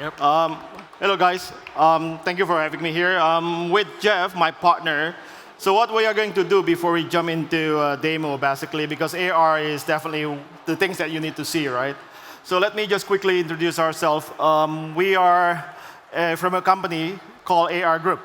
Yep. Hello, guys. Thank you for having me here. With Jeff, my partner. So what we are going to do before we jump into demo, basically, because AR is definitely the things that you need to see, right? So let me just quickly introduce ourselves. We are from a company called AR Group.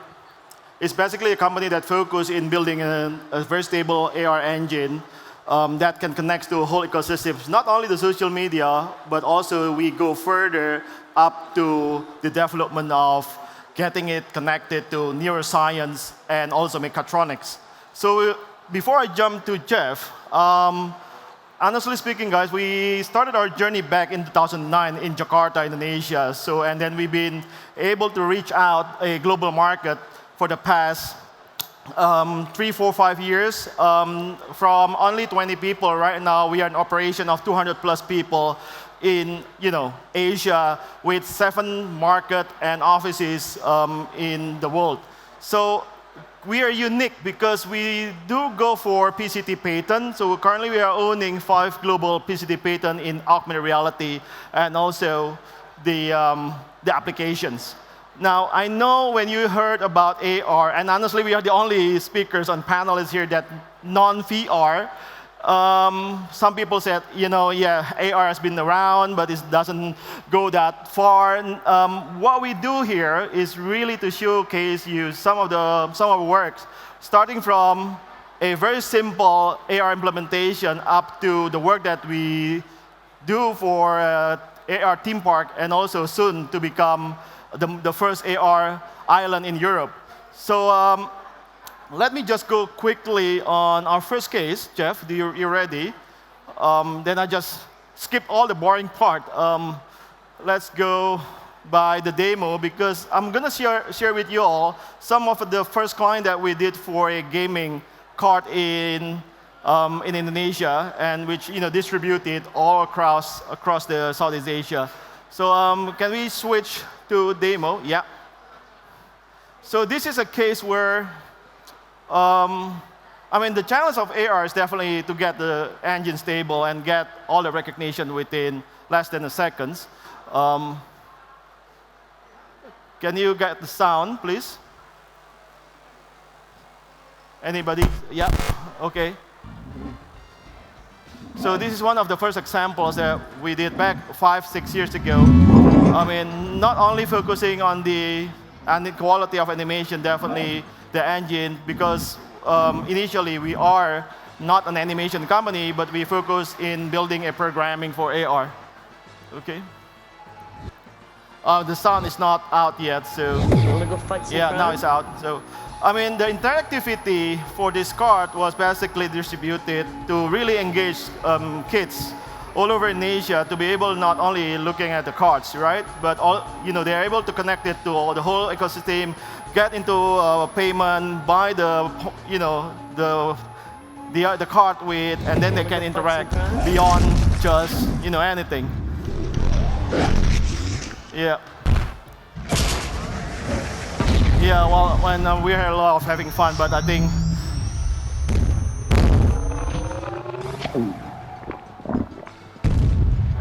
It's basically a company that focuses in building a very stable AR engine that can connect to a whole ecosystem. Not only the social media, but also we go further up to the development of getting it connected to neuroscience and also mechatronics. So before I jump to Jeff, honestly speaking, guys, we started our journey back in 2009 in Jakarta, Indonesia. So, and then we've been able to reach out a global market for the past 3, 4, 5 years. From only 20 people right now, we are in operation of 200 plus people in Asia with 7 market and offices in the world. So we are unique because we do go for PCT patent. So currently we are owning 5 global PCT patent in augmented reality and also the applications. Now, I know when you heard about AR, and honestly, we are the only speakers and panelists here that non-VR. Some people said, yeah, AR has been around, but it doesn't go that far. What we do here is really to showcase you some of the works, starting from a very simple AR implementation up to the work that we do for AR theme park, and also soon to become the first AR island in Europe. So let me just go quickly on our first case. Jeff, you ready? Then I just skip all the boring part. Let's go by the demo because I'm gonna share with you all some of the first client that we did for a gaming cart in Indonesia, and which distributed all across the Southeast Asia. So can we switch to demo? Yeah. So this is a case where, the challenge of AR is definitely to get the engine stable and get all the recognition within less than a second. Can you get the sound, please? Anybody? Yeah. Okay. So this is one of the first examples that we did back 5, 6 years ago. Not only focusing on the quality of animation, definitely the engine, because initially we are not an animation company, but we focus in building a programming for AR. Okay. The sound is not out yet, so yeah, now it's out. So the interactivity for this card was basically distributed to really engage kids all over in Asia to be able not only looking at the cards, right? But they're able to connect it to the whole ecosystem, get into payment, buy the card with, and then they can interact beyond just anything. Yeah. Yeah, well, when we had a lot of having fun, but I think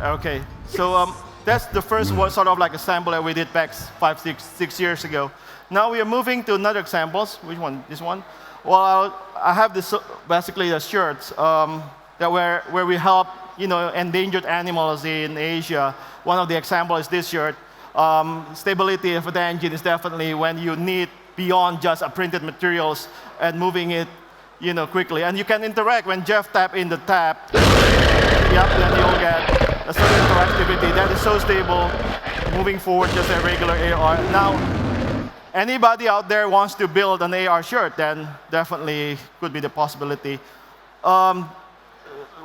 okay. So that's the first one, sort of like a sample that we did back 5, 6 years ago. Now we are moving to another examples. Which one? This one? Well, I have this basically the shirts that where we help endangered animals in Asia. One of the examples is this shirt. Stability of the engine is definitely when you need beyond just a printed materials and moving it quickly. And you can interact when Jeff tap in the tab. Yep, then you'll get a certain interactivity that is so stable, moving forward just a regular AR. Now, anybody out there wants to build an AR shirt, then definitely could be the possibility.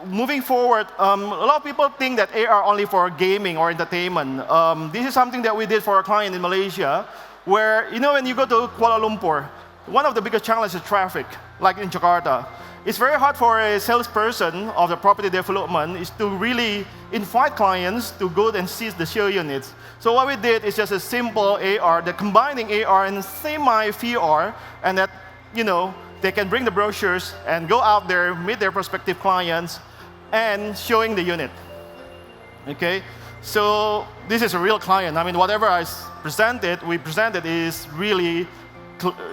Moving forward, a lot of people think that AR only for gaming or entertainment. This is something that we did for a client in Malaysia, where when you go to Kuala Lumpur, one of the biggest challenges is traffic, like in Jakarta. It's very hard for a salesperson of the property development is to really invite clients to go and see the show units. So what we did is just a simple AR, the combining AR and semi-VR, and that they can bring the brochures and go out there, meet their prospective clients, and showing the unit. Okay. So this is a real client. I mean, whatever we presented is really,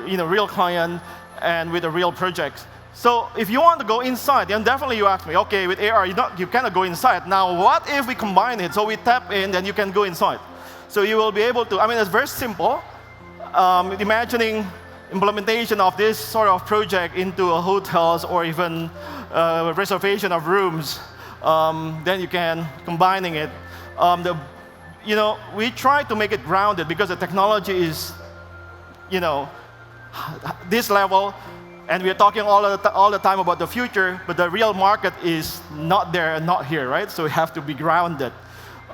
real client and with a real project. So if you want to go inside, then definitely you ask me, okay, with AR, you cannot go inside. Now, what if we combine it? So we tap in, then you can go inside. So you will be able to, I mean, it's very simple. Imagining implementation of this sort of project into a hotels or even reservation of rooms, then you can combining it. We try to make it grounded because the technology is, this level, and we're talking all the time about the future, but the real market is not there and not here, right? So we have to be grounded.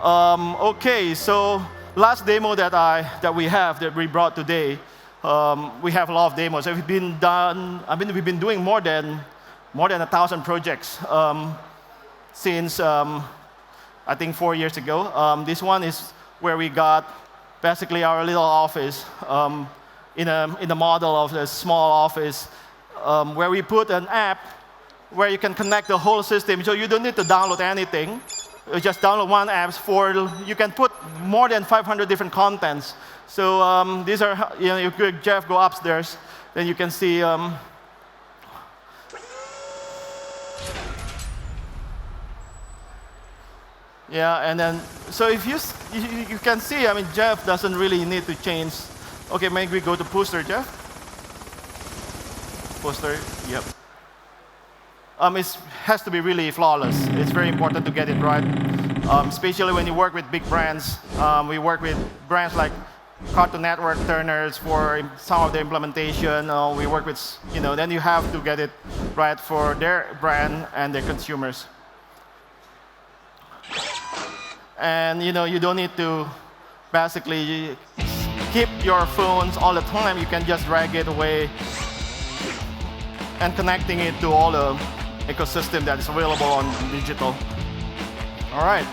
Okay, so last demo that we brought today, we have a lot of demos. We've been doing more than 1,000 projects since I think 4 years ago. This one is where we got basically our little office in the model of a small office where we put an app where you can connect the whole system. So you don't need to download anything. You just download one app you can put more than 500 different contents. So these are, if Jeff go upstairs, then you can see. Yeah, and then, so if you can see, I mean, Jeff doesn't really need to change. Okay, maybe we go to poster, Jeff. Poster, yep. It has to be really flawless. It's very important to get it right, especially when you work with big brands. We work with brands like Cartoon Network, Turner's for some of the implementation. We work with, then you have to get it right for their brand and their consumers. And you don't need to basically keep your phones all the time. You can just drag it away and connecting it to all the ecosystem that is available on digital. All right.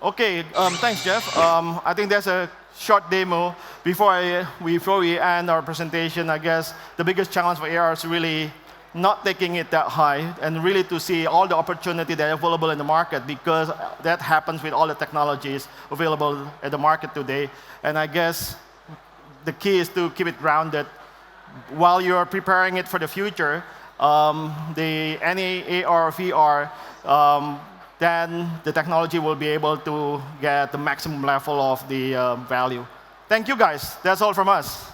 Okay, thanks, Jeff. I think that's a short demo. Before we end our presentation, I guess the biggest challenge for AR is really not taking it that high and really to see all the opportunity that are available in the market, because that happens with all the technologies available at the market today. And I guess the key is to keep it grounded while you're preparing it for the future. Any AR or VR, then the technology will be able to get the maximum level of the value. Thank you, guys. That's all from us.